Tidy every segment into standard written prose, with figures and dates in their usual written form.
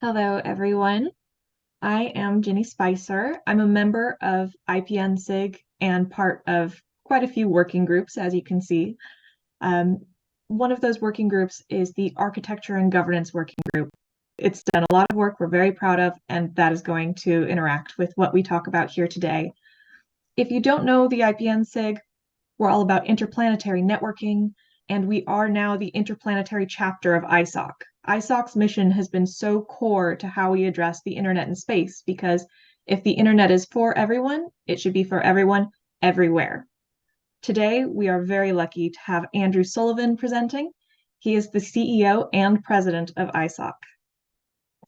Hello, everyone. I am Jenny Spicer. I'm a member of IPNSIG and part of quite a few working groups, as you can see. Um, One of those working groups is the Architecture and Governance Working Group. It's done a lot of work we're very proud of, and that is going to interact with what we talk about here today. If you don't know the IPNSIG, we're all about interplanetary networking, and we are now the interplanetary chapter of ISOC. ISOC's mission has been so core to how we address the internet and space because if the internet is for everyone, it should be for everyone everywhere. Today, we are very lucky to have Andrew Sullivan presenting. He is the CEO and president of ISOC.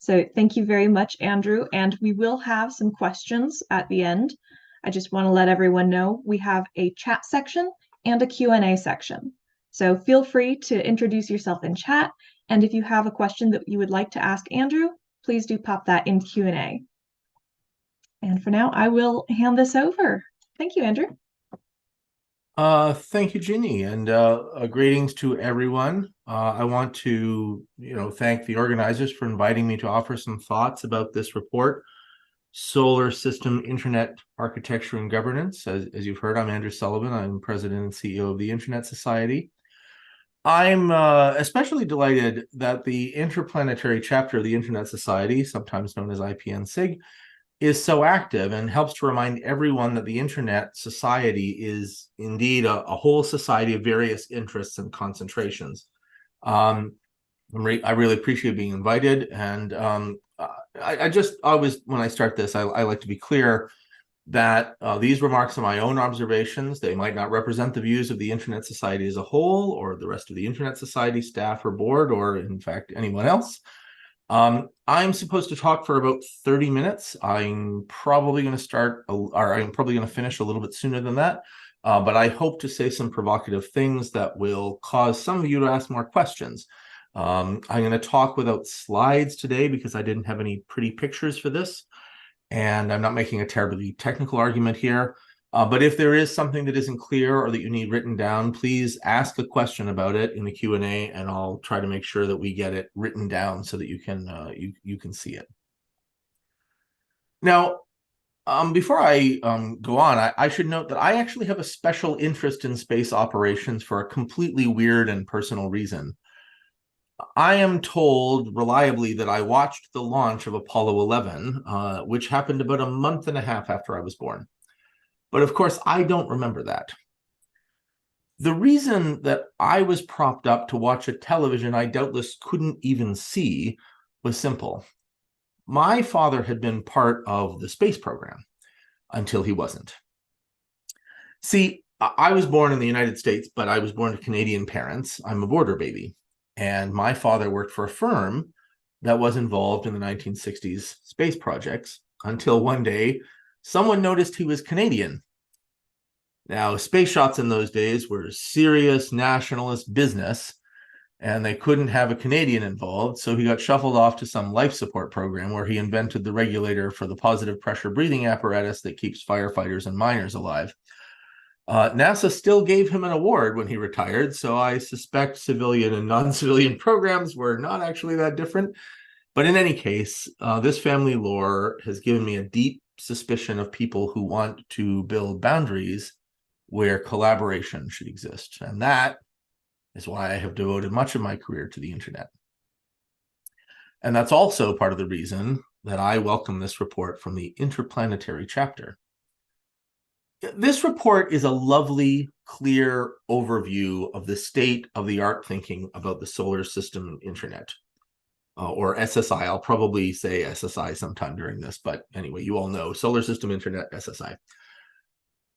So thank you very much, Andrew, and we will have some questions at the end. I just want to let everyone know we have a chat section and a Q&A section. So feel free to introduce yourself in chat, and if you have a question that you would like to ask Andrew, please do pop that in Q&A. And for now, I will hand this over. Thank you, Andrew. Thank you, Ginny, and greetings to everyone. I want to, thank the organizers for inviting me to offer some thoughts about this report, Solar System Internet Architecture and Governance. As you've heard, I'm Andrew Sullivan. I'm president and CEO of the Internet Society. I'm especially delighted that the Interplanetary chapter of the Internet Society, sometimes known as IPNSIG, is so active and helps to remind everyone that the Internet Society is indeed a whole society of various interests and concentrations. I really appreciate being invited, and I just always, when I start this, I like to be clear that these remarks are my own observations. They might not represent the views of the Internet Society as a whole, or the rest of the Internet Society staff or board, or in fact anyone else. I'm supposed to talk for about 30 minutes. I'm probably going to start, or I'm probably going to finish a little bit sooner than that. But I hope to say some provocative things that will cause some of you to ask more questions. I'm going to talk without slides today because I didn't have any pretty pictures for this. And I'm not making a terribly technical argument here. But if there is something that isn't clear or that you need written down, please ask a question about it in the Q&A, and I'll try to make sure that we get it written down so that you can see it. Now, before I go on, I should note that I actually have a special interest in space operations for a completely weird and personal reason. I am told reliably that I watched the launch of Apollo 11, which happened about a month and a half after I was born. But of course, I don't remember that. The reason that I was propped up to watch a television I doubtless couldn't even see was simple. My father had been part of the space program until he wasn't. See, I was born in the United States, but I was born to Canadian parents. I'm a border baby. And my father worked for a firm that was involved in the 1960s space projects until one day, someone noticed he was Canadian. Now, space shots in those days were serious nationalist business, and they couldn't have a Canadian involved, so he got shuffled off to some life support program where he invented the regulator for the positive pressure breathing apparatus that keeps firefighters and miners alive. NASA still gave him an award when he retired, so I suspect civilian and non-civilian programs were not actually that different. But in any case, this family lore has given me a deep suspicion of people who want to build boundaries where collaboration should exist. And that is why I have devoted much of my career to the internet. And that's also part of the reason that I welcome this report from the Interplanetary chapter. This report is a lovely, clear overview of the state-of-the-art thinking about the solar system internet. Or SSI. I'll probably say SSI sometime during this, but anyway, you all know Solar System Internet, SSI.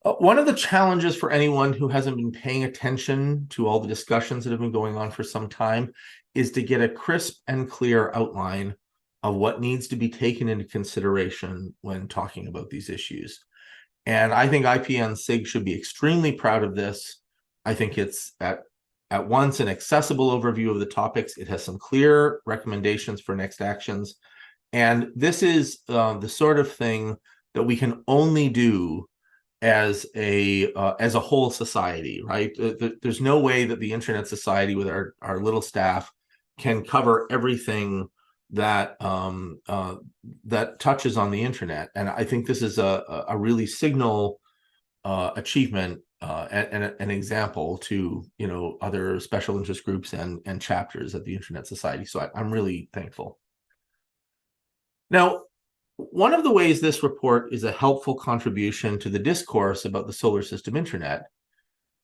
One of the challenges for anyone who hasn't been paying attention to all the discussions that have been going on for some time is to get a crisp and clear outline of what needs to be taken into consideration when talking about these issues. And I think IPNSIG should be extremely proud of this. I think it's at once an accessible overview of the topics. It has some clear recommendations for next actions. And this is the sort of thing that we can only do as a whole society, right? There's no way that the Internet Society with our little staff can cover everything that that touches on the internet. And I think this is a really signal achievement and an example to other special interest groups and chapters of the Internet Society. So I'm really thankful. Now, one of the ways this report is a helpful contribution to the discourse about the solar system internet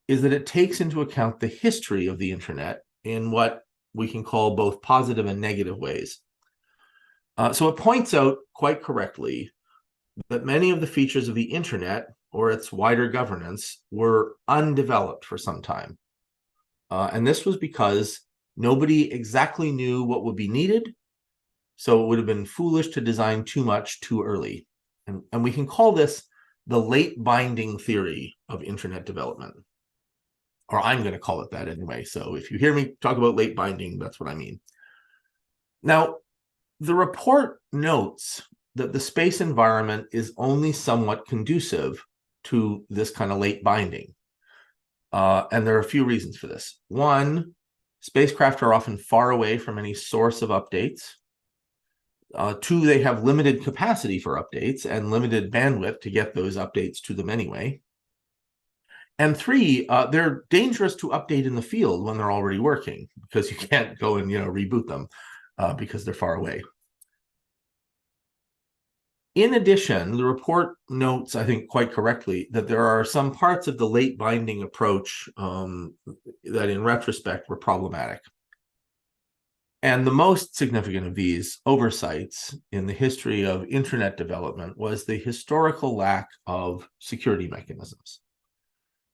is that it takes into account the history of the internet in what we can call both positive and negative ways. So it points out quite correctly that many of the features of the internet or its wider governance were undeveloped for some time. And this was because nobody exactly knew what would be needed, so it would have been foolish to design too much too early. And we can call this the late binding theory of internet development. Or I'm going to call it that anyway. So if you hear me talk about late binding, that's what I mean. Now, the report notes that the space environment is only somewhat conducive to this kind of late binding. And there are a few reasons for this. One, spacecraft are often far away from any source of updates. Two, they have limited capacity for updates and limited bandwidth to get those updates to them anyway. And three, they're dangerous to update in the field when they're already working, because you can't go and reboot them because they're far away. In addition, the report notes, I think quite correctly, that there are some parts of the late binding approach that in retrospect were problematic. And the most significant of these oversights in the history of internet development was the historical lack of security mechanisms.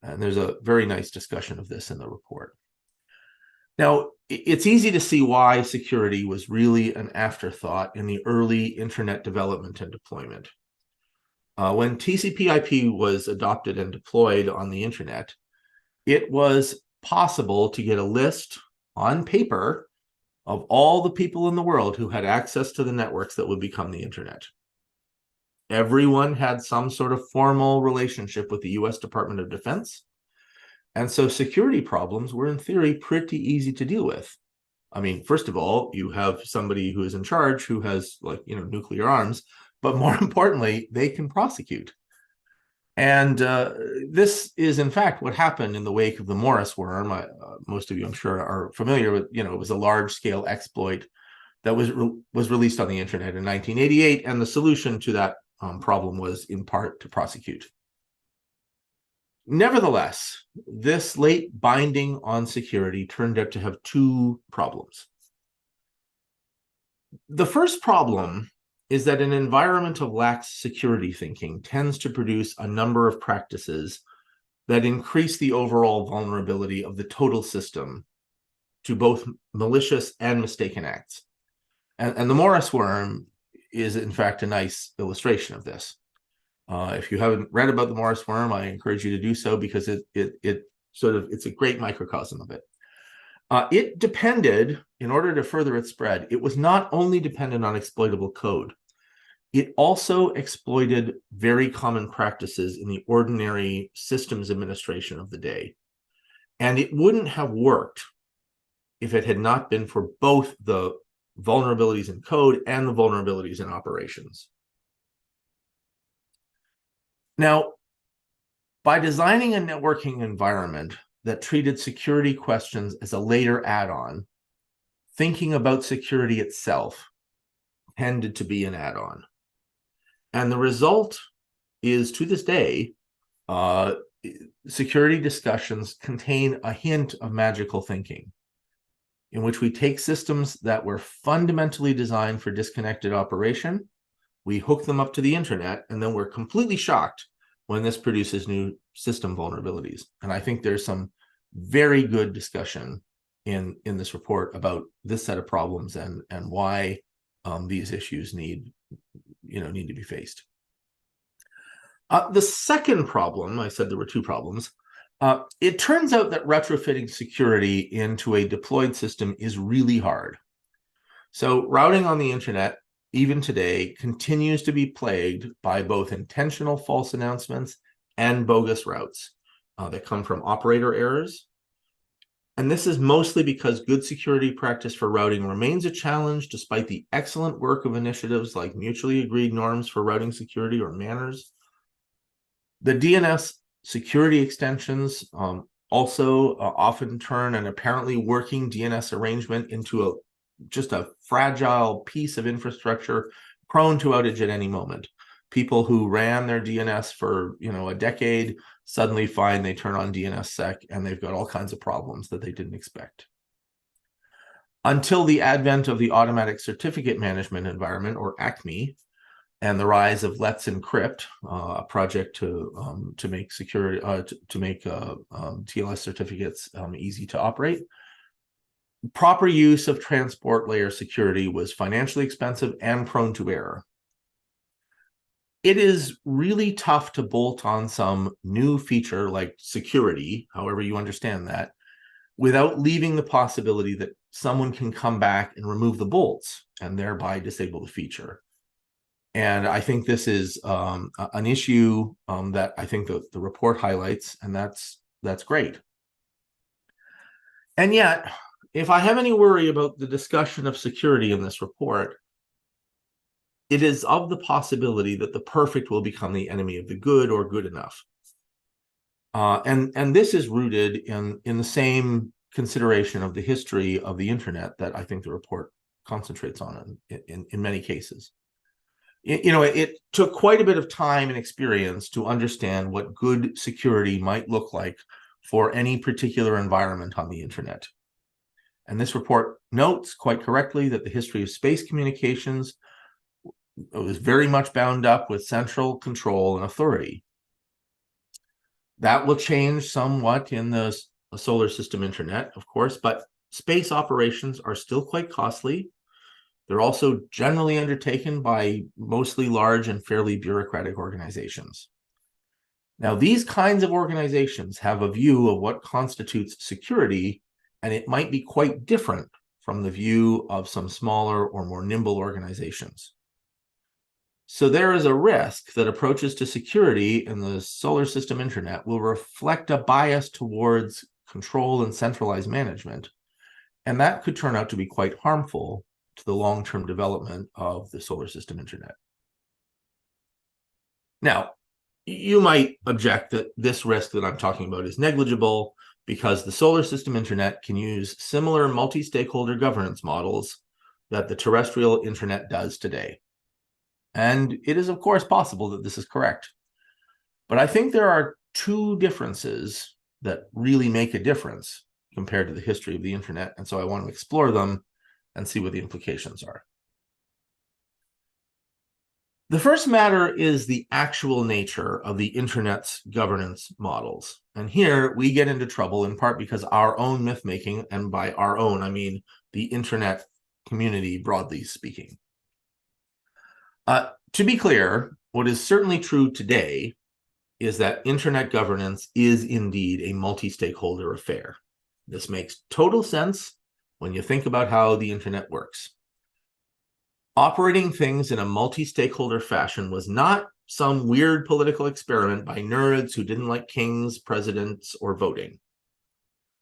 And there's a very nice discussion of this in the report. Now, it's easy to see why security was really an afterthought in the early internet development and deployment. When TCP/IP was adopted and deployed on the internet, it was possible to get a list on paper of all the people in the world who had access to the networks that would become the internet. Everyone had some sort of formal relationship with the US Department of Defense. And so security problems were, in theory, pretty easy to deal with. I mean, first of all, you have somebody who is in charge who has, nuclear arms, but more importantly, they can prosecute. And this is, in fact, what happened in the wake of the Morris worm. Most of you, I'm sure, are familiar with, it was a large-scale exploit that was released on the internet in 1988, and the solution to that problem was, in part, to prosecute. Nevertheless, this late binding on security turned out to have two problems. The first problem is that an environment of lax security thinking tends to produce a number of practices that increase the overall vulnerability of the total system to both malicious and mistaken acts. And the Morris worm is, in fact, a nice illustration of this. If you haven't read about the Morris worm, I encourage you to do so, because it's a great microcosm of it. It depended, in order to further its spread, it was not only dependent on exploitable code, it also exploited very common practices in the ordinary systems administration of the day. And it wouldn't have worked if it had not been for both the vulnerabilities in code and the vulnerabilities in operations. Now, by designing a networking environment that treated security questions as a later add-on, thinking about security itself tended to be an add-on. And the result is, to this day, security discussions contain a hint of magical thinking, in which we take systems that were fundamentally designed for disconnected operation, we hook them up to the internet, and then we're completely shocked when this produces new system vulnerabilities. And I think there's some very good discussion in this report about this set of problems and why these issues need to be faced. The second problem, I said there were two problems. It turns out that retrofitting security into a deployed system is really hard. So routing on the internet, even today, continues to be plagued by both intentional false announcements and bogus routes that come from operator errors. And this is mostly because good security practice for routing remains a challenge despite the excellent work of initiatives like mutually agreed norms for routing security or manners. The DNS security extensions also often turn an apparently working DNS arrangement into just a fragile piece of infrastructure prone to outage at any moment. People who ran their DNS for a decade suddenly find they turn on DNSSEC and they've got all kinds of problems that they didn't expect. Until the advent of the automatic certificate management environment, or ACME, and the rise of Let's Encrypt, a project to make security TLS certificates easy to operate, proper use of transport layer security was financially expensive and prone to error. It is really tough to bolt on some new feature like security, however you understand that, without leaving the possibility that someone can come back and remove the bolts and thereby disable the feature. And I think this is an issue that I think the report highlights, and that's great. And yet, if I have any worry about the discussion of security in this report, it is of the possibility that the perfect will become the enemy of the good or good enough. And this is rooted in the same consideration of the history of the internet that I think the report concentrates on in many cases. It took quite a bit of time and experience to understand what good security might look like for any particular environment on the internet. And this report notes quite correctly that the history of space communications was very much bound up with central control and authority. That will change somewhat in the solar system internet, of course, but space operations are still quite costly. They're also generally undertaken by mostly large and fairly bureaucratic organizations. Now, these kinds of organizations have a view of what constitutes security, and it might be quite different from the view of some smaller or more nimble organizations. So there is a risk that approaches to security in the solar system internet will reflect a bias towards control and centralized management, and that could turn out to be quite harmful to the long-term development of the solar system internet. Now, you might object that this risk that I'm talking about is negligible because the solar system internet can use similar multi-stakeholder governance models that the terrestrial internet does today. And it is, of course, possible that this is correct. But I think there are two differences that really make a difference compared to the history of the internet. And so I want to explore them and see what the implications are. The first matter is the actual nature of the internet's governance models. And here we get into trouble in part because our own myth-making, and by our own, I mean the internet community broadly speaking. To be clear, what is certainly true today is that internet governance is indeed a multi-stakeholder affair. This makes total sense when you think about how the internet works. Operating things in a multi-stakeholder fashion was not some weird political experiment by nerds who didn't like kings, presidents, or voting.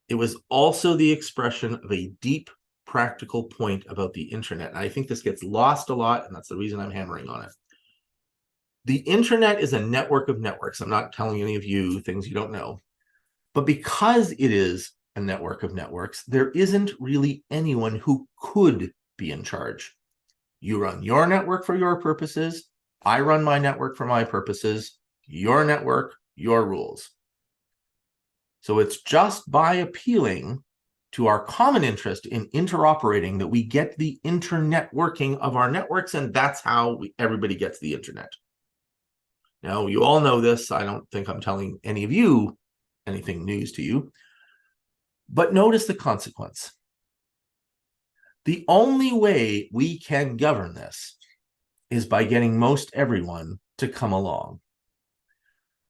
It was also the expression of a deep practical point about the internet. And I think this gets lost a lot, and that's the reason I'm hammering on it. The internet is a network of networks. I'm not telling any of you things you don't know. But because it is a network of networks, there isn't really anyone who could be in charge. You run your network for your purposes. I run my network for my purposes. Your network, your rules. So it's just by appealing to our common interest in interoperating that we get the internet working of our networks, and that's how everybody gets the internet. Now, you all know this. I don't think I'm telling any of you anything news to you. But notice the consequence. The only way we can govern this is by getting most everyone to come along.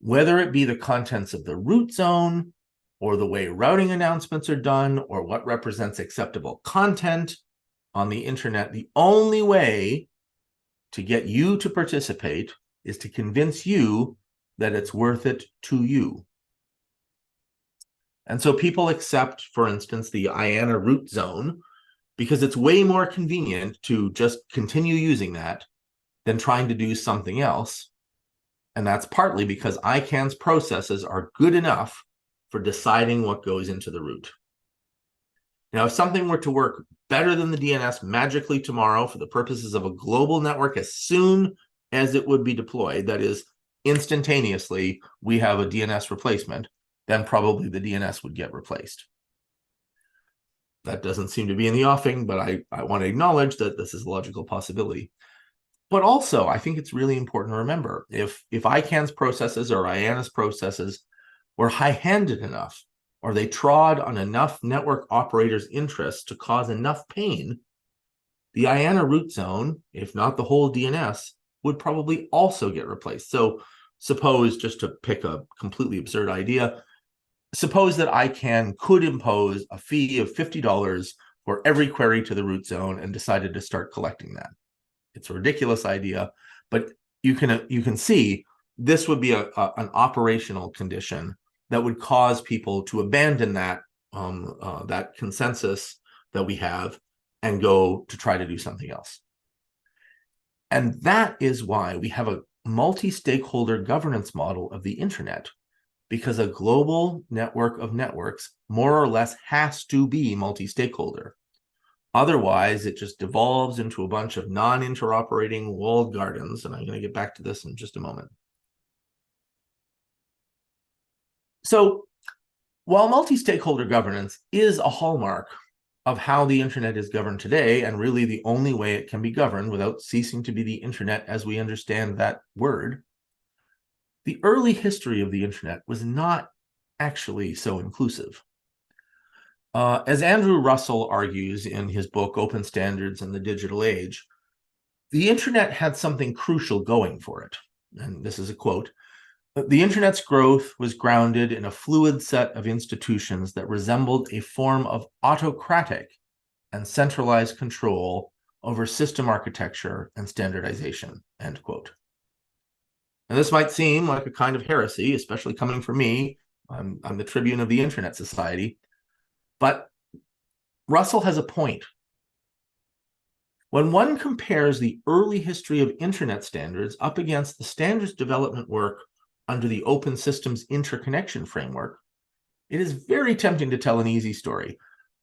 Whether it be the contents of the root zone, or the way routing announcements are done, or what represents acceptable content on the internet, the only way to get you to participate is to convince you that it's worth it to you. And so people accept, for instance, the IANA root zone because it's way more convenient to just continue using that than trying to do something else. And that's partly because ICANN's processes are good enough for deciding what goes into the root. Now, if something were to work better than the DNS magically tomorrow for the purposes of a global network as soon as it would be deployed, that is, instantaneously, we have a DNS replacement, then probably the DNS would get replaced. That doesn't seem to be in the offing, but I want to acknowledge that this is a logical possibility. But also, I think it's really important to remember, if ICANN's processes or IANA's processes were high-handed enough, or they trod on enough network operators' interests to cause enough pain, the IANA root zone, if not the whole DNS, would probably also get replaced. So suppose, just to pick a completely absurd idea, suppose that ICANN could impose a fee of $50 for every query to the root zone and decided to start collecting that. It's a ridiculous idea, but you can see this would be an operational condition that would cause people to abandon that that consensus that we have and go to try to do something else. And that is why we have a multi-stakeholder governance model of the internet, because a global network of networks more or less has to be multi-stakeholder. Otherwise, it just devolves into a bunch of non-interoperating walled gardens, and I'm going to get back to this in just a moment. So while multi-stakeholder governance is a hallmark of how the internet is governed today, and really the only way it can be governed without ceasing to be the internet as we understand that word, the early history of the internet was not actually so inclusive. As Andrew Russell argues in his book, Open Standards in the Digital Age, the internet had something crucial going for it. And this is a quote: "The internet's growth was grounded in a fluid set of institutions that resembled a form of autocratic and centralized control over system architecture and standardization," end quote. And this might seem like a kind of heresy, especially coming from me. I'm the tribune of the Internet Society. But Russell has a point. When one compares the early history of internet standards up against the standards development work under the Open Systems Interconnection Framework, it is very tempting to tell an easy story.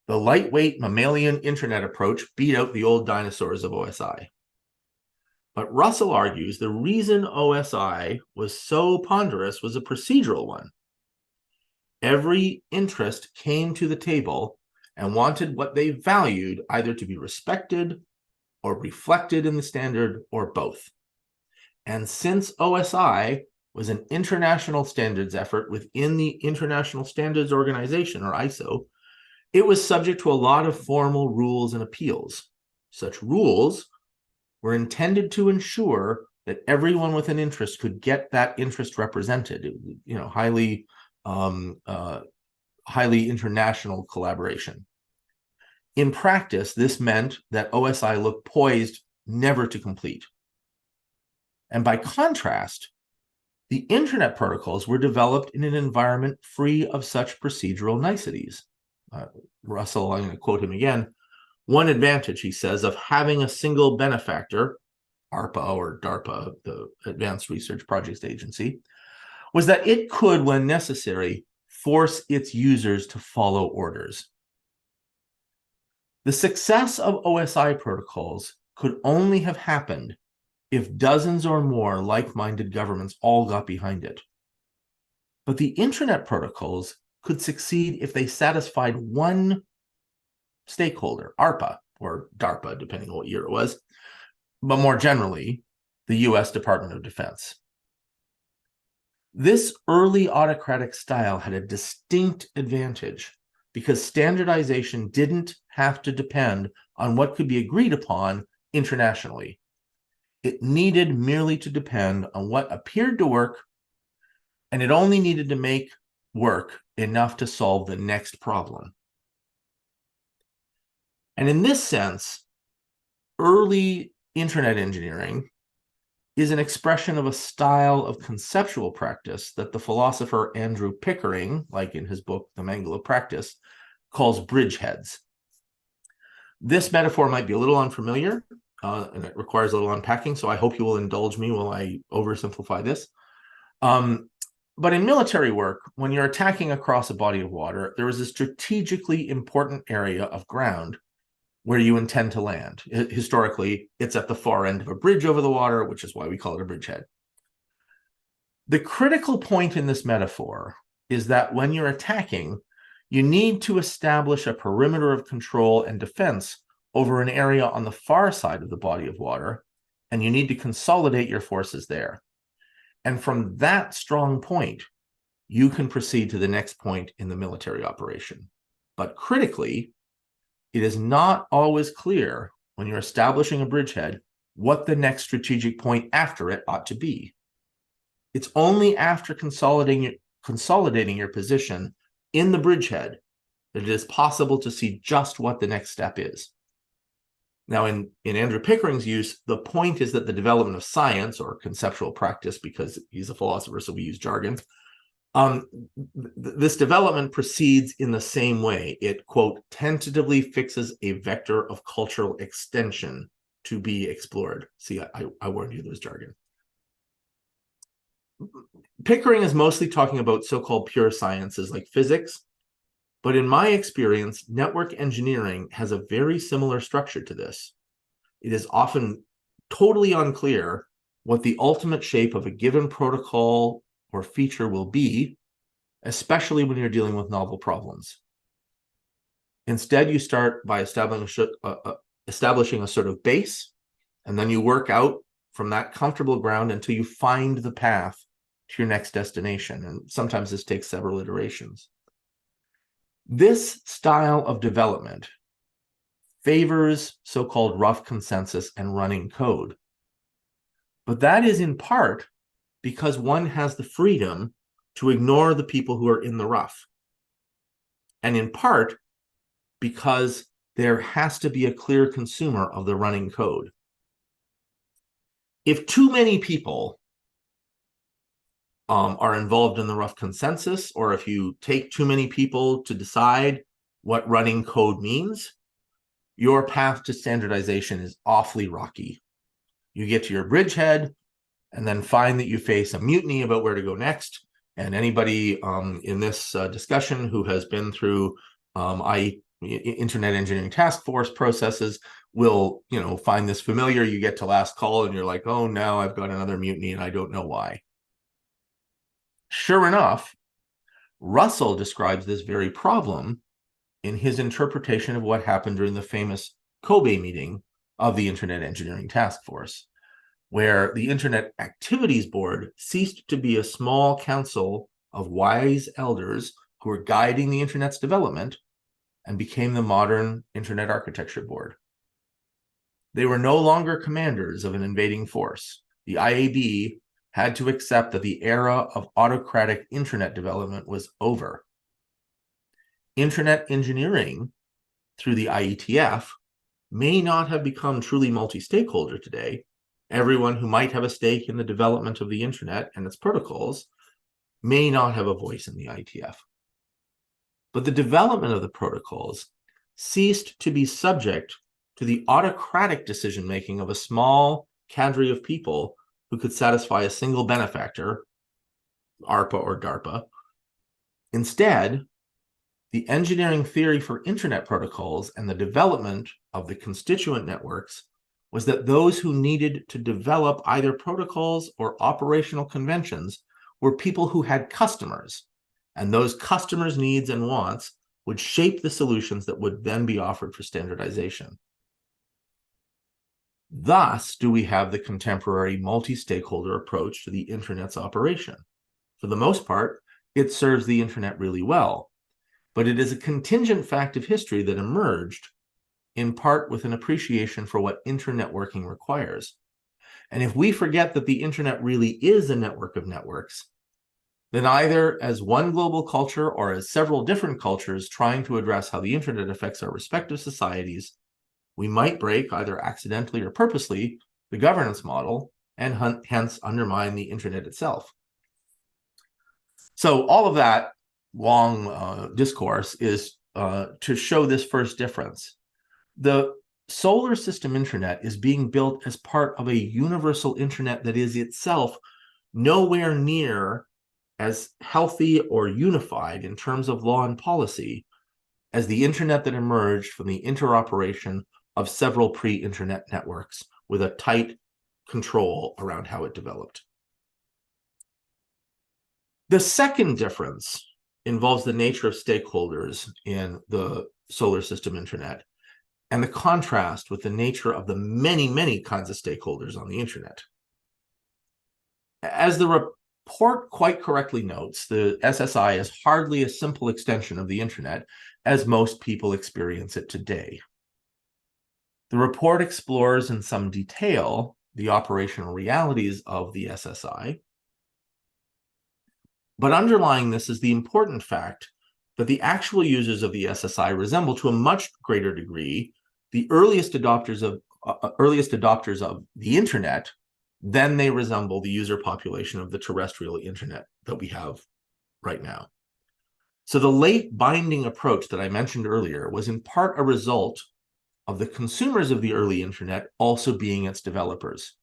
The lightweight mammalian internet approach beat out the old dinosaurs of OSI. But Russell argues the reason OSI was so ponderous was a procedural one. Every interest came to the table and wanted what they valued either to be respected or reflected in the standard, or both. And since OSI was an international standards effort within the International Standards Organization, or ISO, it was subject to a lot of formal rules and appeals. Such rules were intended to ensure that everyone with an interest could get that interest represented. Highly international collaboration. In practice, this meant that OSI looked poised never to complete. And by contrast, the internet protocols were developed in an environment free of such procedural niceties. Russell, I'm going to quote him again, "One advantage," he says, "of having a single benefactor, ARPA or DARPA, the Advanced Research Projects Agency, was that it could, when necessary, force its users to follow orders." The success of OSI protocols could only have happened if dozens or more like-minded governments all got behind it. But the internet protocols could succeed if they satisfied one stakeholder, ARPA or DARPA, depending on what year it was, but more generally, the US Department of Defense. This early autocratic style had a distinct advantage because standardization didn't have to depend on what could be agreed upon internationally. It needed merely to depend on what appeared to work, and it only needed to make work enough to solve the next problem. And in this sense, early internet engineering is an expression of a style of conceptual practice that the philosopher Andrew Pickering, like in his book, The Mangle of Practice, calls bridgeheads. This metaphor might be a little unfamiliar, and it requires a little unpacking, so I hope you will indulge me while I oversimplify this. But in military work, when you're attacking across a body of water, there is a strategically important area of ground where you intend to land. Historically, it's at the far end of a bridge over the water, which is why we call it a bridgehead. The critical point in this metaphor is that when you're attacking, you need to establish a perimeter of control and defense over an area on the far side of the body of water, and you need to consolidate your forces there. And from that strong point, you can proceed to the next point in the military operation. But critically, it is not always clear when you're establishing a bridgehead what the next strategic point after it ought to be. It's only after consolidating your position in the bridgehead that it is possible to see just what the next step is. Now, in Andrew Pickering's use, the point is that the development of science, or conceptual practice, because he's a philosopher, so we use jargon, this development proceeds in the same way. It, quote, tentatively fixes a vector of cultural extension to be explored. See, I warned you there's jargon. Pickering is mostly talking about so-called pure sciences like physics, but in my experience, network engineering has a very similar structure to this. It is often totally unclear what the ultimate shape of a given protocol or feature will be, especially when you're dealing with novel problems. Instead, you start by establishing a sort of base, and then you work out from that comfortable ground until you find the path to your next destination. And sometimes this takes several iterations. This style of development favors so-called rough consensus and running code. But that is in part because one has the freedom to ignore the people who are in the rough. And in part because there has to be a clear consumer of the running code. If too many people are involved in the rough consensus, or if you take too many people to decide what running code means, your path to standardization is awfully rocky. You get to your bridgehead and then find that you face a mutiny about where to go next. And anybody in this discussion who has been through Internet Engineering Task Force processes will, find this familiar. You get to last call and you're like, oh, now I've got another mutiny and I don't know why. Sure enough, Russell describes this very problem in his interpretation of what happened during the famous Kobe meeting of the Internet Engineering Task Force, where the Internet Activities Board ceased to be a small council of wise elders who were guiding the Internet's development and became the modern Internet Architecture Board. They were no longer commanders of an invading force. The IAB had to accept that the era of autocratic Internet development was over. Internet engineering through the IETF may not have become truly multi-stakeholder today. Everyone who might have a stake in the development of the Internet and its protocols may not have a voice in the IETF. But the development of the protocols ceased to be subject to the autocratic decision-making of a small cadre of people who could satisfy a single benefactor, ARPA or DARPA. Instead, the engineering theory for Internet protocols and the development of the constituent networks was that those who needed to develop either protocols or operational conventions were people who had customers, and those customers' needs and wants would shape the solutions that would then be offered for standardization. Thus do we have the contemporary multi-stakeholder approach to the Internet's operation. For the most part, it serves the Internet really well, but it is a contingent fact of history that emerged in part with an appreciation for what internetworking requires. And if we forget that the Internet really is a network of networks, then either as one global culture or as several different cultures trying to address how the Internet affects our respective societies, we might break, either accidentally or purposely, the governance model and hence undermine the internet itself. So all of that long discourse is to show this first difference. The solar system internet is being built as part of a universal internet that is itself nowhere near as healthy or unified in terms of law and policy as the internet that emerged from the interoperation of several pre-internet networks with a tight control around how it developed. The second difference involves the nature of stakeholders in the solar system internet and the contrast with the nature of the many, many kinds of stakeholders on the internet. As the report quite correctly notes, the SSI is hardly a simple extension of the internet as most people experience it today. The report explores in some detail the operational realities of the SSI, but underlying this is the important fact that the actual users of the SSI resemble to a much greater degree the earliest adopters of the internet than they resemble the user population of the terrestrial internet that we have right now. So the late binding approach that I mentioned earlier was in part a result of the consumers of the early internet also being its developers.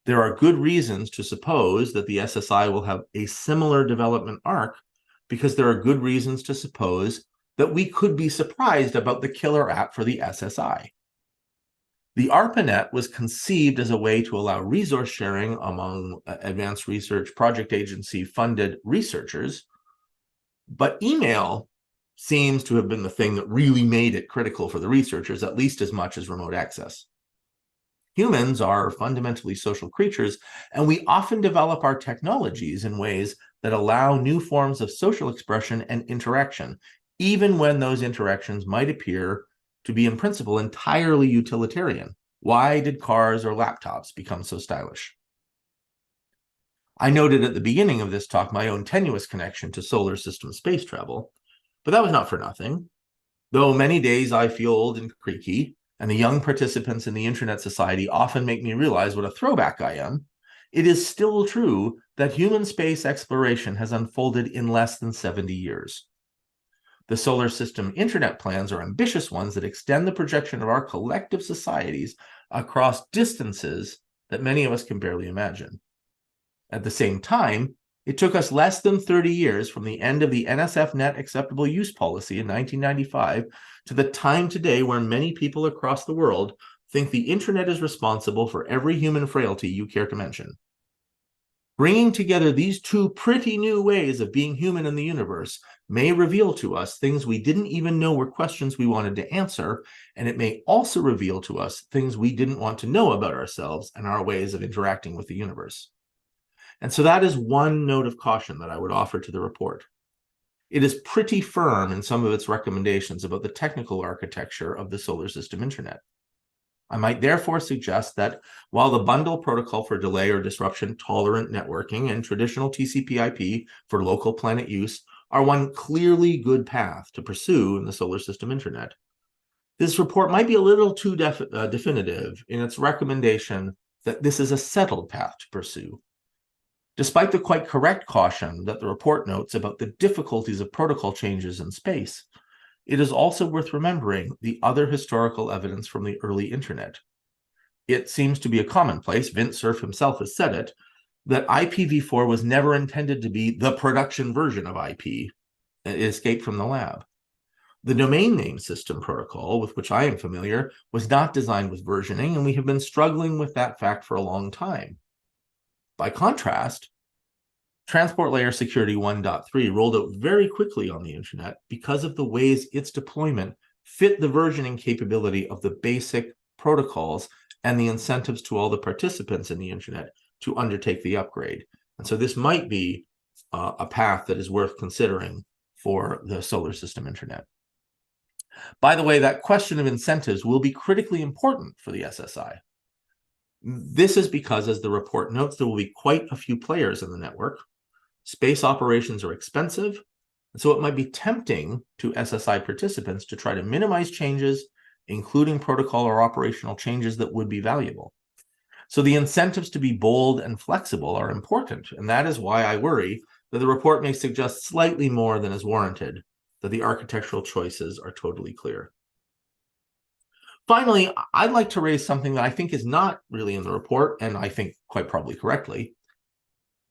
There are good reasons to suppose that the SSI will have a similar development arc because there are good reasons to suppose that we could be surprised about the killer app for the SSI. The ARPANET was conceived as a way to allow resource sharing among advanced research project agency funded researchers, but email seems to have been the thing that really made it critical for the researchers, at least as much as remote access. Humans are fundamentally social creatures, and we often develop our technologies in ways that allow new forms of social expression and interaction, even when those interactions might appear to be in principle entirely utilitarian. Why did cars or laptops become so stylish? I noted at the beginning of this talk my own tenuous connection to solar system space travel, but that was not for nothing. Though many days I feel old and creaky, and the young participants in the Internet Society often make me realize what a throwback I am, it is still true that human space exploration has unfolded in less than 70 years. The solar system internet plans are ambitious ones that extend the projection of our collective societies across distances that many of us can barely imagine. At the same time, it took us less than 30 years from the end of the NSF Net Acceptable Use Policy in 1995 to the time today where many people across the world think the internet is responsible for every human frailty you care to mention. Bringing together these two pretty new ways of being human in the universe may reveal to us things we didn't even know were questions we wanted to answer, and it may also reveal to us things we didn't want to know about ourselves and our ways of interacting with the universe. And so that is one note of caution that I would offer to the report. It is pretty firm in some of its recommendations about the technical architecture of the solar system internet. I might therefore suggest that while the bundle protocol for delay or disruption tolerant networking and traditional TCP/IP for local planet use are one clearly good path to pursue in the solar system internet, this report might be a little too definitive in its recommendation that this is a settled path to pursue. Despite the quite correct caution that the report notes about the difficulties of protocol changes in space, it is also worth remembering the other historical evidence from the early internet. It seems to be a commonplace, Vint Cerf himself has said it, that IPv4 was never intended to be the production version of IP. It escaped from the lab. The domain name system protocol, with which I am familiar, was not designed with versioning, and we have been struggling with that fact for a long time. By contrast, Transport Layer Security 1.3 rolled out very quickly on the internet because of the ways its deployment fit the versioning capability of the basic protocols and the incentives to all the participants in the internet to undertake the upgrade. And so this might be a path that is worth considering for the solar system internet. By the way, that question of incentives will be critically important for the SSI. This is because, as the report notes, there will be quite a few players in the network. Space operations are expensive, and so it might be tempting to SSI participants to try to minimize changes, including protocol or operational changes that would be valuable. So the incentives to be bold and flexible are important, and that is why I worry that the report may suggest slightly more than is warranted, that the architectural choices are totally clear. Finally, I'd like to raise something that I think is not really in the report, and I think quite probably correctly.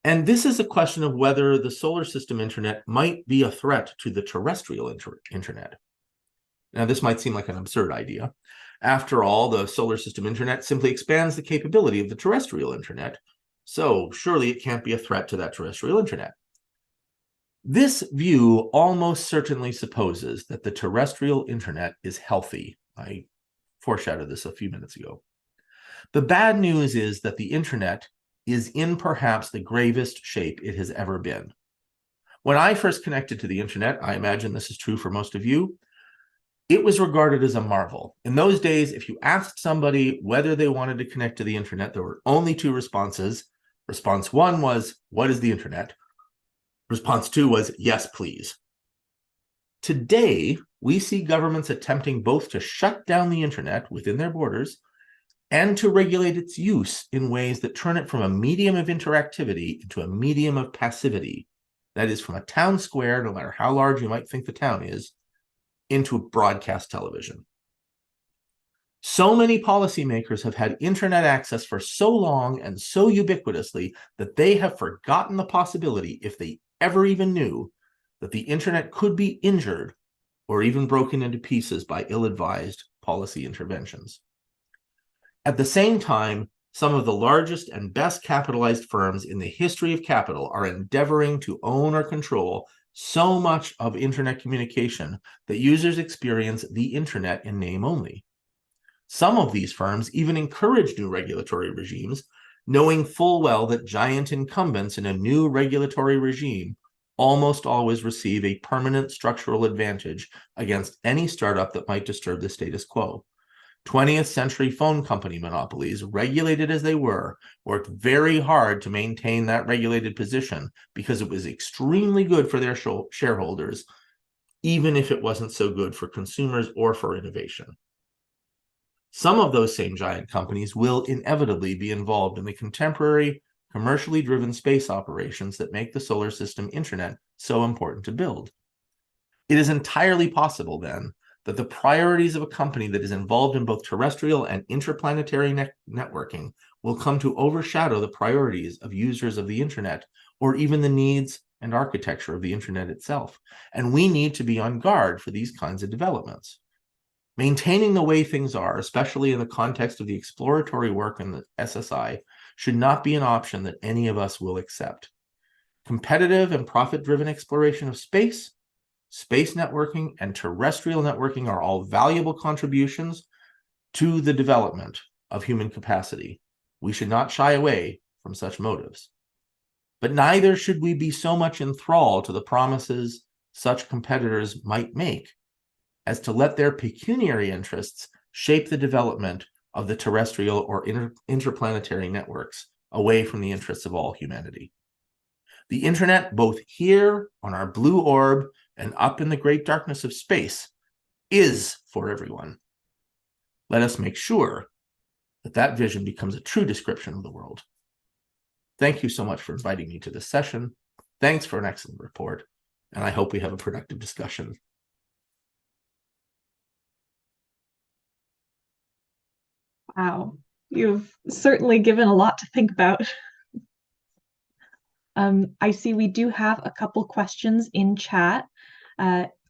And this is a question of whether the solar system internet might be a threat to the terrestrial internet. Now, this might seem like an absurd idea. After all, the solar system internet simply expands the capability of the terrestrial internet, so surely it can't be a threat to that terrestrial internet. This view almost certainly supposes that the terrestrial internet is healthy. I foreshadowed this a few minutes ago. The bad news is that the internet is in perhaps the gravest shape it has ever been. When I first connected to the internet, I imagine this is true for most of you, it was regarded as a marvel. In those days, if you asked somebody whether they wanted to connect to the internet, there were only two responses. Response one was, "What is the internet?" Response two was, "Yes, please." Today, we see governments attempting both to shut down the internet within their borders and to regulate its use in ways that turn it from a medium of interactivity into a medium of passivity. That is, from a town square, no matter how large you might think the town is, into broadcast television. So many policymakers have had internet access for so long and so ubiquitously that they have forgotten the possibility, if they ever even knew, that the internet could be injured or even broken into pieces by ill-advised policy interventions. At the same time, some of the largest and best capitalized firms in the history of capital are endeavoring to own or control so much of internet communication that users experience the internet in name only. Some of these firms even encourage new regulatory regimes, knowing full well that giant incumbents in a new regulatory regime almost always receive a permanent structural advantage against any startup that might disturb the status quo. 20th century phone company monopolies, regulated as they were, worked very hard to maintain that regulated position because it was extremely good for their shareholders, even if it wasn't so good for consumers or for innovation. Some of those same giant companies will inevitably be involved in the contemporary, commercially driven space operations that make the solar system internet so important to build. It is entirely possible, then, that the priorities of a company that is involved in both terrestrial and interplanetary networking will come to overshadow the priorities of users of the internet, or even the needs and architecture of the internet itself. And we need to be on guard for these kinds of developments. Maintaining the way things are, especially in the context of the exploratory work in the SSI, should not be an option that any of us will accept. Competitive and profit-driven exploration of space, space networking, and terrestrial networking are all valuable contributions to the development of human capacity. We should not shy away from such motives. But neither should we be so much enthralled to the promises such competitors might make as to let their pecuniary interests shape the development of the terrestrial or interplanetary networks away from the interests of all humanity. The internet, both here on our blue orb and up in the great darkness of space, is for everyone. Let us make sure that that vision becomes a true description of the world. Thank you so much for inviting me to this session. Thanks for an excellent report, and I hope we have a productive discussion. Wow, you've certainly given a lot to think about. I see we do have a couple questions in chat.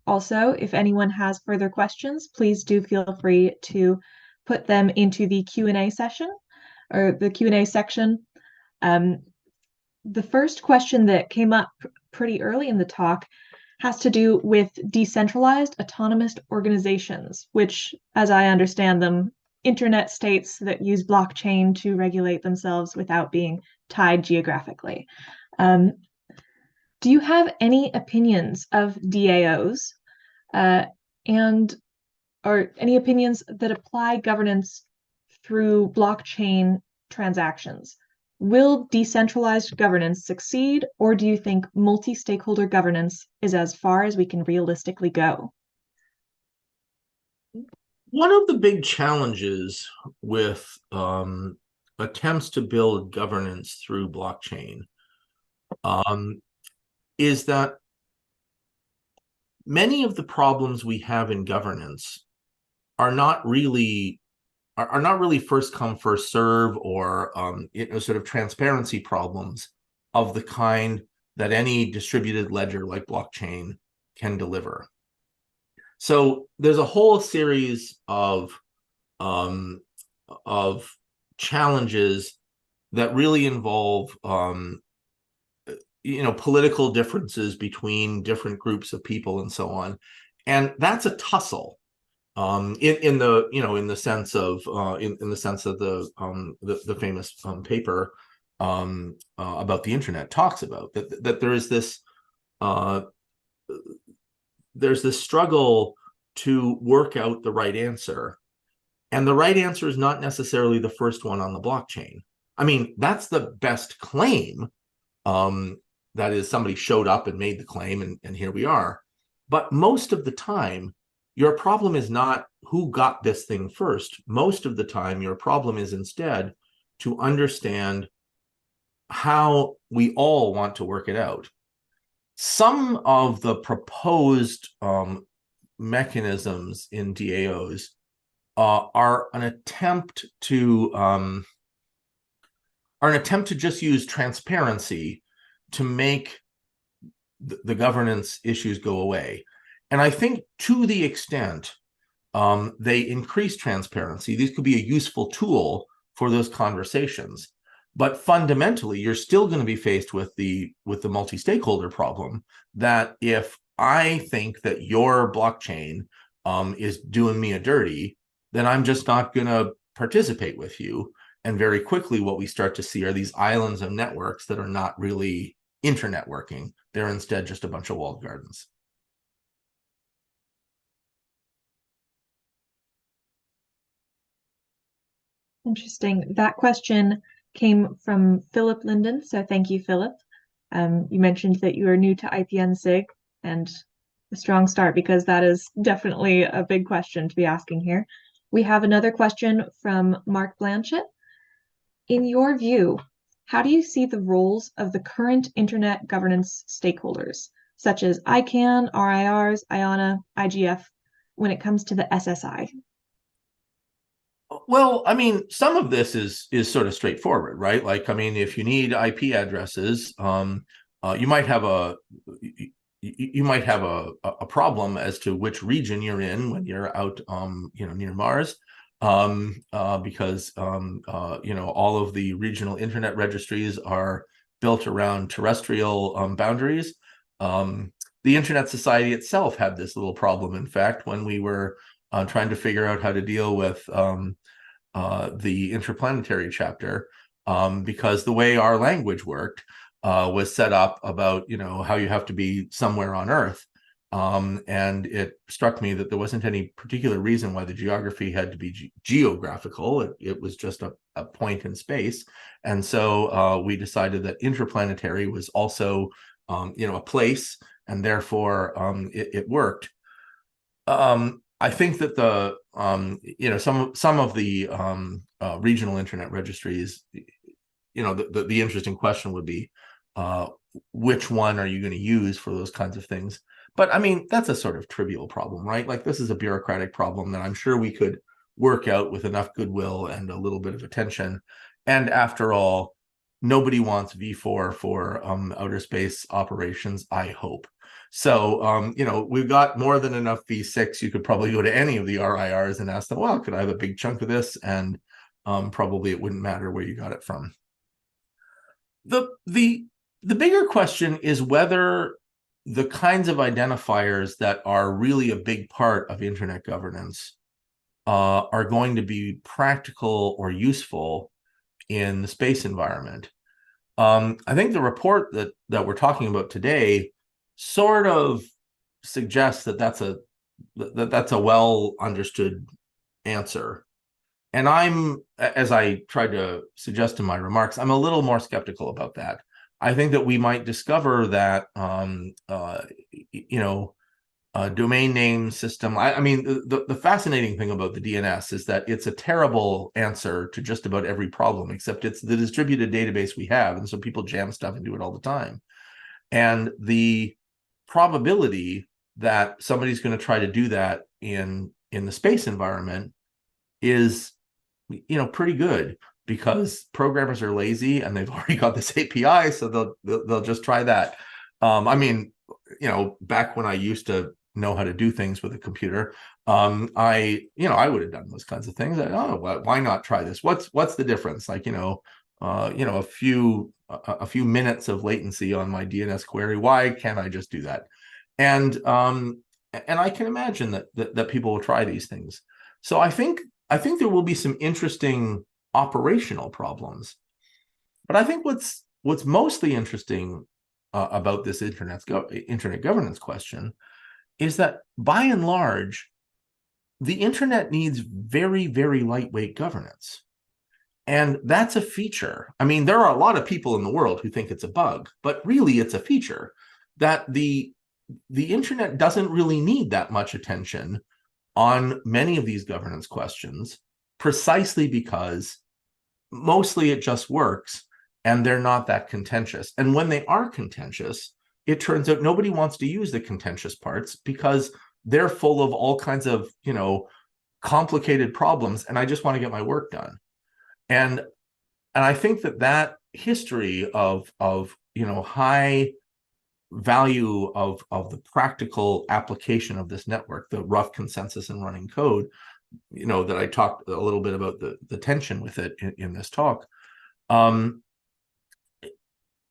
Also, if anyone has further questions, please do feel free to put them into the Q&A session or the Q&A section. The first question that came up pretty early in the talk has to do with decentralized autonomous organizations, which, as I understand them, internet states that use blockchain to regulate themselves without being tied geographically. Do you have any opinions of DAOs or any opinions that apply governance through blockchain transactions? Will decentralized governance succeed, or do you think multi-stakeholder governance is as far as we can realistically go? One of the big challenges with attempts to build governance through blockchain is that many of the problems we have in governance are not really first come first serve, or sort of transparency problems of the kind that any distributed ledger like blockchain can deliver. So there's a whole series of challenges that really involve political differences between different groups of people and so on, and that's a tussle. In the sense of the famous paper about the internet talks about that there is this there's this struggle to work out the right answer, and the right answer is not necessarily the first one on the blockchain. I mean, that's the best claim. That is, somebody showed up and made the claim, and here we are. But most of the time, your problem is not who got this thing first. Most of the time, your problem is instead to understand how we all want to work it out. Some of the proposed mechanisms in DAOs are an attempt to just use transparency to make the governance issues go away. And I think to the extent they increase transparency, these could be a useful tool for those conversations. But fundamentally, you're still going to be faced with the multi-stakeholder problem that if I think that your blockchain is doing me a dirty, then I'm just not going to participate with you. And very quickly, what we start to see are these islands of networks that are not really internetworking. They're instead just a bunch of walled gardens. Interesting. That question came from Philip Linden, so thank you, Philip. You mentioned that you are new to IPNSIG, and a strong start, because that is definitely a big question to be asking here. We have another question from Mark Blanchett. In your view, how do you see the roles of the current internet governance stakeholders, such as ICANN, RIRs, IANA, IGF, when it comes to the SSI? Well, I mean, some of this is sort of straightforward, right? Like, I mean, if you need IP addresses, you might have a problem as to which region you're in when you're out, near Mars, because all of the regional internet registries are built around terrestrial boundaries. The Internet Society itself had this little problem, in fact, when we were trying to figure out how to deal with the Interplanetary chapter, because the way our language worked was set up about how you have to be somewhere on Earth, and it struck me that there wasn't any particular reason why the geography had to be geographical. It was just a point in space, and so we decided that Interplanetary was also a place, and therefore it worked. I think that the some of the regional internet registries, the interesting question would be which one are you going to use for those kinds of things? But I mean, that's a sort of trivial problem, right? Like, this is a bureaucratic problem that I'm sure we could work out with enough goodwill and a little bit of attention. And after all, nobody wants V4 for outer space operations, I hope. So, we've got more than enough V6. You could probably go to any of the RIRs and ask them, well, could I have a big chunk of this? And probably it wouldn't matter where you got it from. The bigger question is whether the kinds of identifiers that are really a big part of internet governance are going to be practical or useful in the space environment. I think the report that we're talking about today sort of suggests that that's a well understood answer. And I'm, as I tried to suggest in my remarks, I'm a little more skeptical about that. I think that we might discover that domain name system. I mean, the fascinating thing about the DNS is that it's a terrible answer to just about every problem, except it's the distributed database we have. And so people jam stuff and do it all the time. And the probability that somebody's going to try to do that in the space environment is, pretty good, because programmers are lazy and they've already got this API, so they'll just try that. I mean, back when I used to know how to do things with a computer, I would have done those kinds of things. Why not try this? What's the difference? Like, a few minutes of latency on my DNS query. Why can't I just do that? And I can imagine that people will try these things. So I think there will be some interesting operational problems, but I think what's mostly interesting about this internet governance question is that, by and large, the internet needs very, very lightweight governance. And that's a feature. I mean, there are a lot of people in the world who think it's a bug, but really it's a feature that the internet doesn't really need that much attention on many of these governance questions, precisely because mostly it just works and they're not that contentious. And when they are contentious, it turns out nobody wants to use the contentious parts because they're full of all kinds of, complicated problems, and I just want to get my work done. And I think that history of high value of the practical application of this network, the rough consensus and running code, that I talked a little bit about the tension with it in this talk.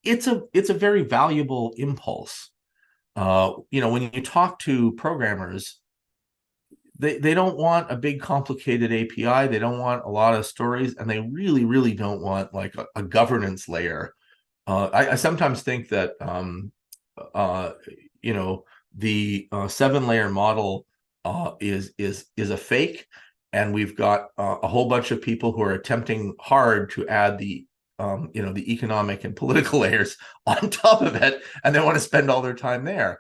It's a very valuable impulse. When you talk to programmers, they don't want a big complicated API. They don't want a lot of stories, and they really, really don't want like a governance layer. I sometimes think that the 7-layer model is a fake, and we've got a whole bunch of people who are attempting hard to add the economic and political layers on top of it, and they want to spend all their time there.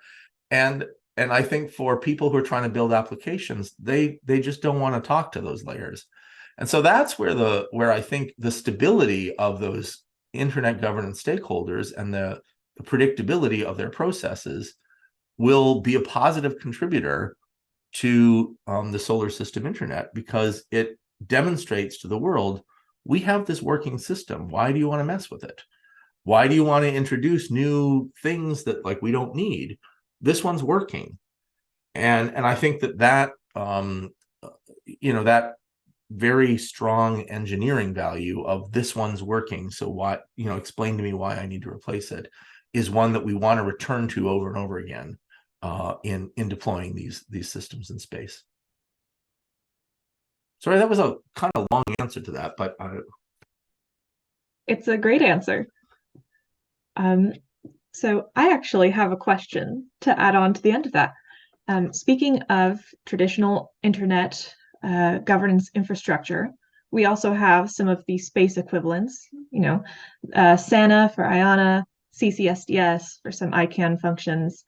And I think for people who are trying to build applications, they just don't want to talk to those layers. And so that's where I think the stability of those internet governance stakeholders and the predictability of their processes will be a positive contributor to the solar system internet, because it demonstrates to the world, we have this working system. Why do you want to mess with it? Why do you want to introduce new things that we don't need? This one's working. And I think that very strong engineering value of this one's working, so what, explain to me why I need to replace it, is one that we want to return to over and over again in deploying these systems in space. Sorry, that was a kind of long answer to that, but it's a great answer. So I actually have a question to add on to the end of that. Speaking of traditional internet governance infrastructure, we also have some of the space equivalents, SANA for IANA, CCSDS for some ICANN functions.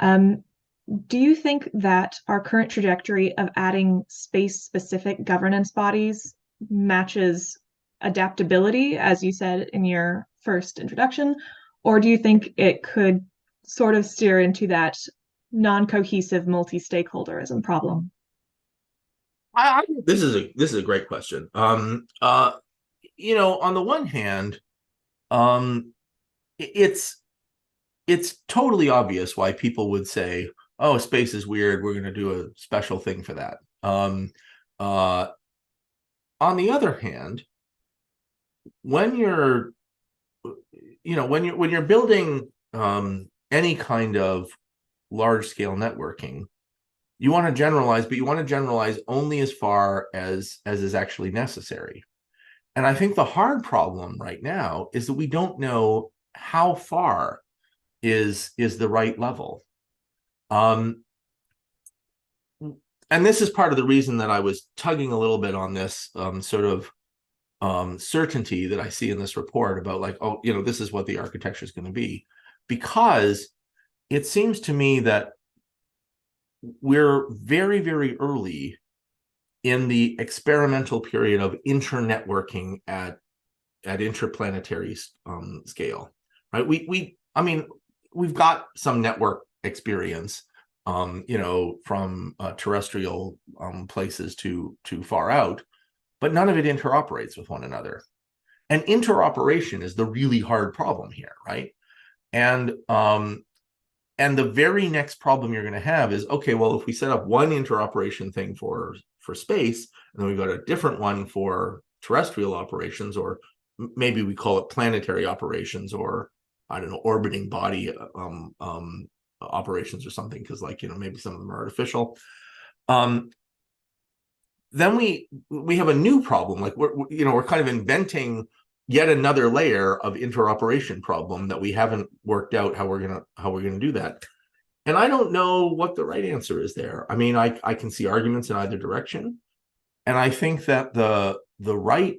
Do you think that our current trajectory of adding space-specific governance bodies matches adaptability, as you said in your first introduction, or do you think it could sort of steer into that non-cohesive multi-stakeholderism problem? This is a great question. On the one hand, it's totally obvious why people would say, "Oh, space is weird. We're going to do a special thing for that." On the other hand, when you're building any kind of large-scale networking, you want to generalize, but you want to generalize only as far as is actually necessary. And I think the hard problem right now is that we don't know how far is the right level. And this is part of the reason that I was tugging a little bit on this sort of certainty that I see in this report about this is what the architecture is going to be, because it seems to me that we're very, very early in the experimental period of internetworking at interplanetary scale, right? I mean, we've got some network experience, from terrestrial places to far out, but none of it interoperates with one another. And interoperation is the really hard problem here, right? And the very next problem you're going to have is, okay, well, if we set up one interoperation thing for space, and then we've got a different one for terrestrial operations, or maybe we call it planetary operations, or I don't know, orbiting body operations or something, because maybe some of them are artificial. Then we have a new problem. Like we're kind of inventing yet another layer of interoperation problem that we haven't worked out how we're gonna do that. And I don't know what the right answer is there. I mean, I can see arguments in either direction, and I think that the right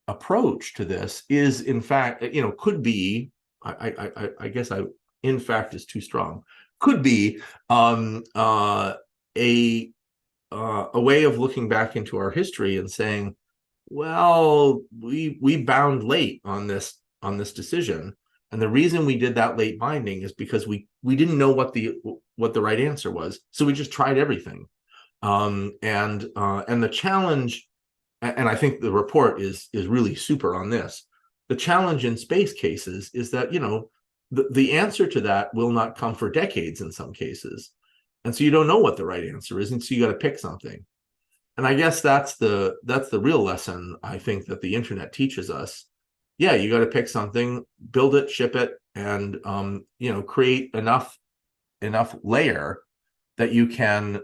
approach to this is, in fact, could be. I guess in fact is too strong. Could be a way of looking back into our history and saying, well, we bound late on this decision, and the reason we did that late binding is because we didn't know what the right answer was, so we just tried everything. And the challenge, and I think the report is really super on this. The challenge in space cases is that the answer to that will not come for decades in some cases, and so you don't know what the right answer is, and so you got to pick something. And I guess that's the real lesson I think that the internet teaches us. Yeah, you got to pick something, build it, ship it, and create enough layer that you can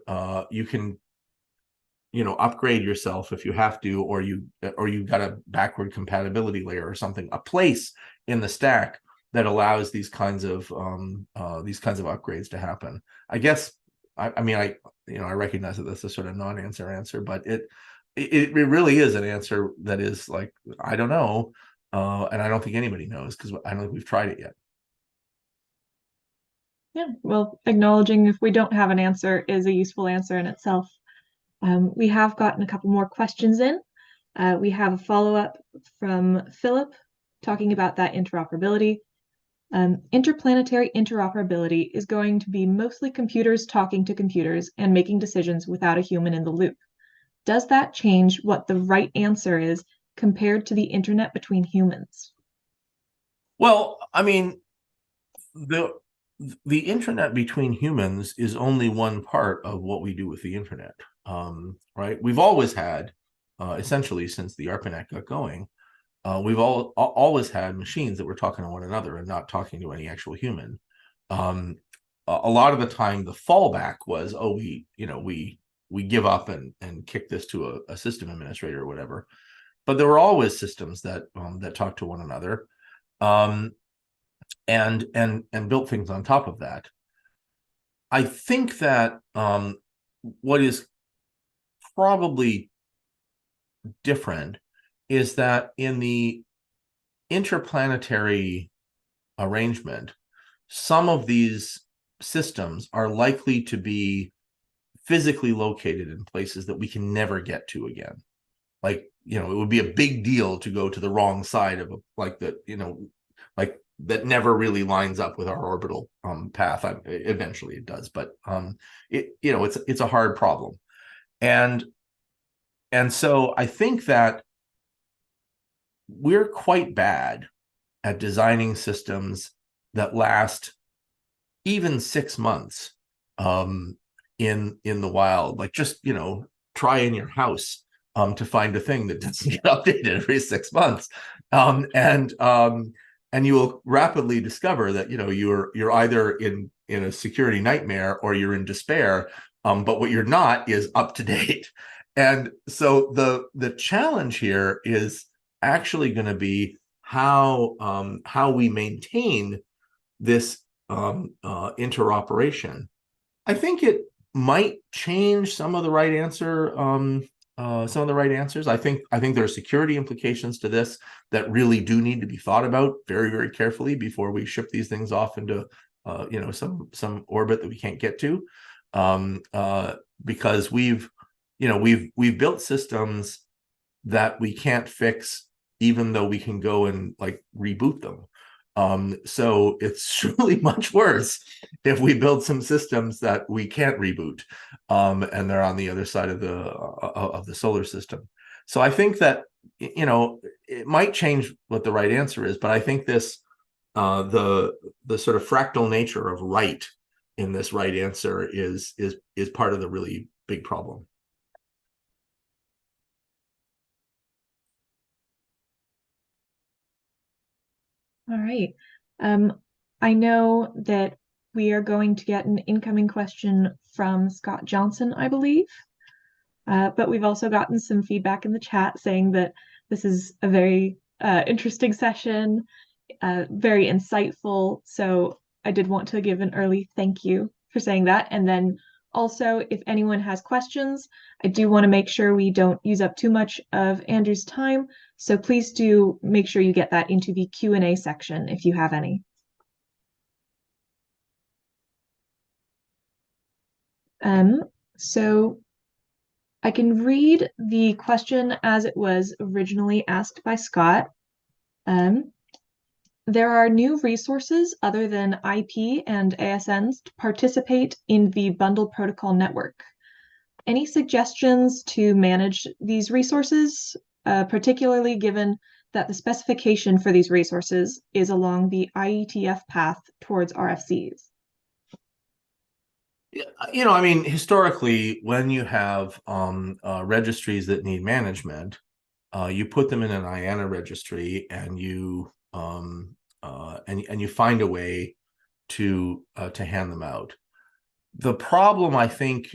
upgrade yourself if you have to, or you got a backward compatibility layer or something, a place in the stack that allows these kinds of upgrades to happen. I guess I mean I recognize that that's a sort of non-answer, but it really is an answer that is like, I don't know, and I don't think anybody knows, because I don't think we've tried it yet. Yeah, well, acknowledging if we don't have an answer is a useful answer in itself. We have gotten a couple more questions in. We have a follow-up from Philip talking about that interoperability. Interplanetary interoperability is going to be mostly computers talking to computers and making decisions without a human in the loop. Does that change what the right answer is compared to the internet between humans? Well, I mean, the internet between humans is only one part of what we do with the internet, right? We've always had, essentially since the ARPANET got going, we've always had machines that were talking to one another and not talking to any actual human. A lot of the time, the fallback was, oh, we give up and kick this to a system administrator or whatever. But there were always systems that talked to one another, and built things on top of that. I think that what is probably different is that in the interplanetary arrangement, some of these systems are likely to be physically located in places that we can never get to again. Like, it would be a big deal to go to the wrong side of that never really lines up with our orbital path. Eventually it does, but it's a hard problem. And so I think that we're quite bad at designing systems that last even 6 months in the wild. Like, just try in your house to find a thing that doesn't get updated every 6 months, and you will rapidly discover that you're either in a security nightmare or you're in despair, but what you're not is up to date. And so the challenge here is actually going to be how we maintain this interoperation. I think it might change some of the right answer. Some of the right answers. I think there are security implications to this that really do need to be thought about very, very carefully before we ship these things off into some orbit that we can't get to. because we've built systems that we can't fix, even though we can go and like reboot them. So it's really much worse if we build some systems that we can't reboot, and they're on the other side of the solar system. So I think that it might change what the right answer is, but I think this the sort of fractal nature of right in this right answer is part of the really big problem. All right. I know that we are going to get an incoming question from Scott Johnson, I believe. But we've also gotten some feedback in the chat saying that this is a very interesting session, very insightful. So I did want to give an early thank you for saying that. And then also, if anyone has questions, I do want to make sure we don't use up too much of Andrew's time. So please do make sure you get that into the Q&A section if you have any. So I can read the question as it was originally asked by Scott. There are new resources other than IP and ASNs to participate in the bundle protocol network. Any suggestions to manage these resources, particularly given that the specification for these resources is along the IETF path towards RFCs? I mean, historically, when you have registries that need management, you put them in an IANA registry, and you and you find a way to hand them out. The problem, I think,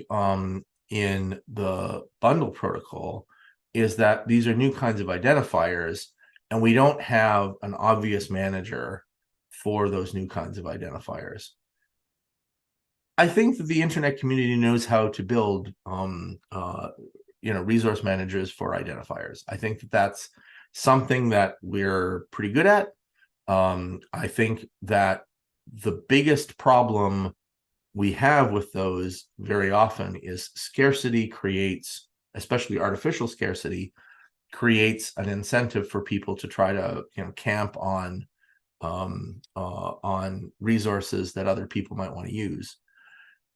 in the bundle protocol is that these are new kinds of identifiers, and we don't have an obvious manager for those new kinds of identifiers. I think that the internet community knows how to build resource managers for identifiers. I think that that's something that we're pretty good at. I think that the biggest problem we have with those very often is scarcity creates, especially artificial scarcity, creates an incentive for people to try to camp on resources that other people might want to use.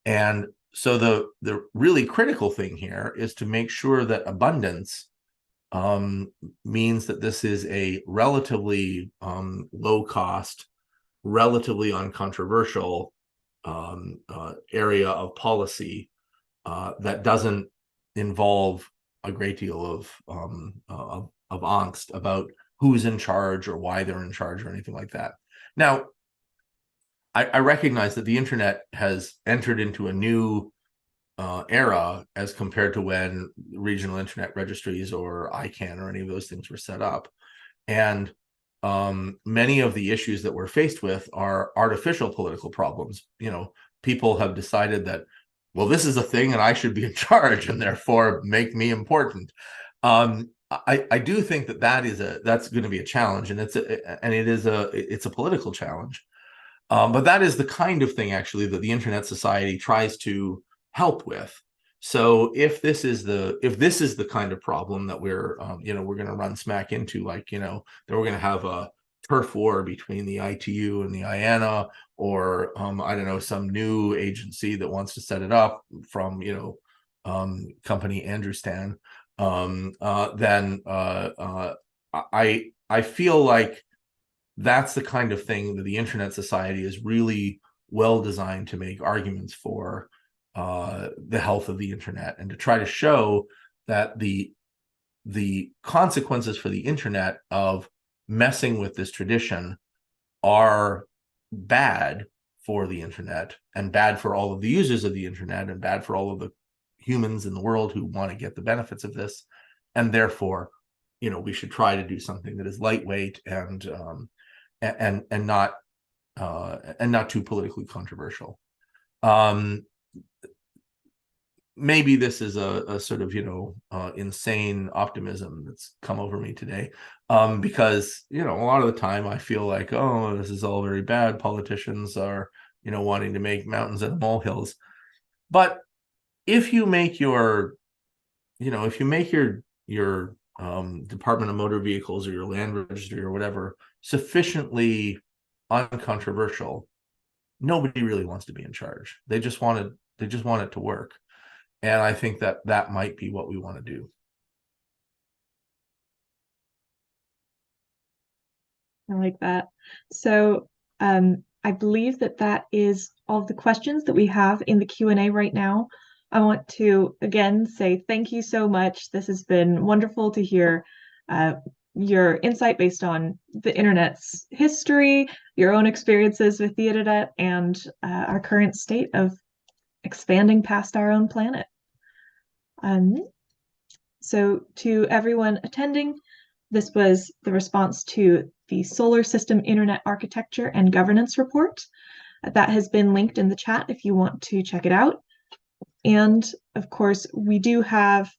And so the really critical thing here is to make sure that abundance means that this is a relatively low cost, relatively uncontroversial area of policy that doesn't involve a great deal of angst about who's in charge or why they're in charge or anything like that. Now, I recognize that the internet has entered into a new era as compared to when regional internet registries or ICANN or any of those things were set up. And many of the issues that we're faced with are artificial political problems. People have decided that, well, this is a thing and I should be in charge, and therefore make me important. I do think that that's going to be a challenge, and it's a political challenge. But that is the kind of thing, actually, that the Internet Society tries to help with. So if this is the kind of problem that we're going to run smack into, like that we're going to have a turf war between the ITU and the IANA, or I don't know, some new agency that wants to set it up from company Andrew Stan, then I feel like that's the kind of thing that the Internet Society is really well designed to make arguments for the health of the internet, and to try to show that the consequences for the internet of messing with this tradition are bad for the internet, and bad for all of the users of the internet, and bad for all of the humans in the world who want to get the benefits of this. And therefore, we should try to do something that is lightweight and not too politically controversial. Maybe this is a sort of insane optimism that's come over me today, because a lot of the time I feel like, oh, this is all very bad. Politicians are wanting to make mountains and molehills. But if you make your, if you make your Department of Motor Vehicles or your land registry or whatever sufficiently uncontroversial, nobody really wants to be in charge. They just want it to work. And I think that might be what we want to do. I like that. So I believe that is all of the questions that we have in the Q&A right now. I want to again say thank you so much. This has been wonderful to hear your insight based on the internet's history, your own experiences with the internet, and our current state of expanding past our own planet. So to everyone attending, this was the response to the Solar System Internet Architecture and Governance Report. That has been linked in the chat if you want to check it out. And of course, we do have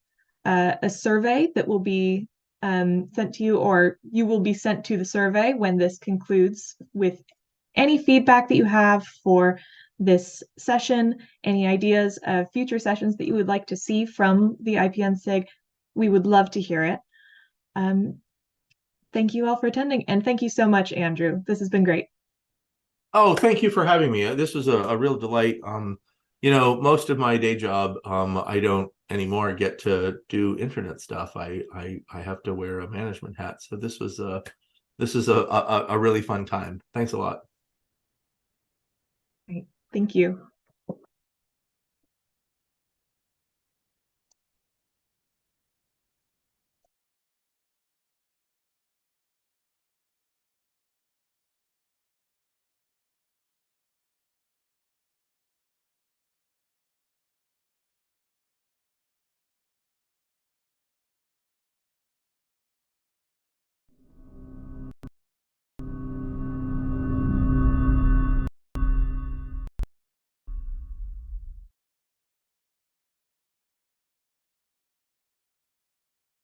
a survey that will be sent to you, or you will be sent to the survey when this concludes, with any feedback that you have for this session, any ideas of future sessions that you would like to see from the IPNSIG. We would love to hear it. Thank you all for attending, and thank you so much, Andrew. This has been great. Oh, thank you for having me. This was a real delight. Most of my day job, I don't anymore get to do internet stuff. I have to wear a management hat. So this was a really fun time. Thanks a lot. Great. Thank you.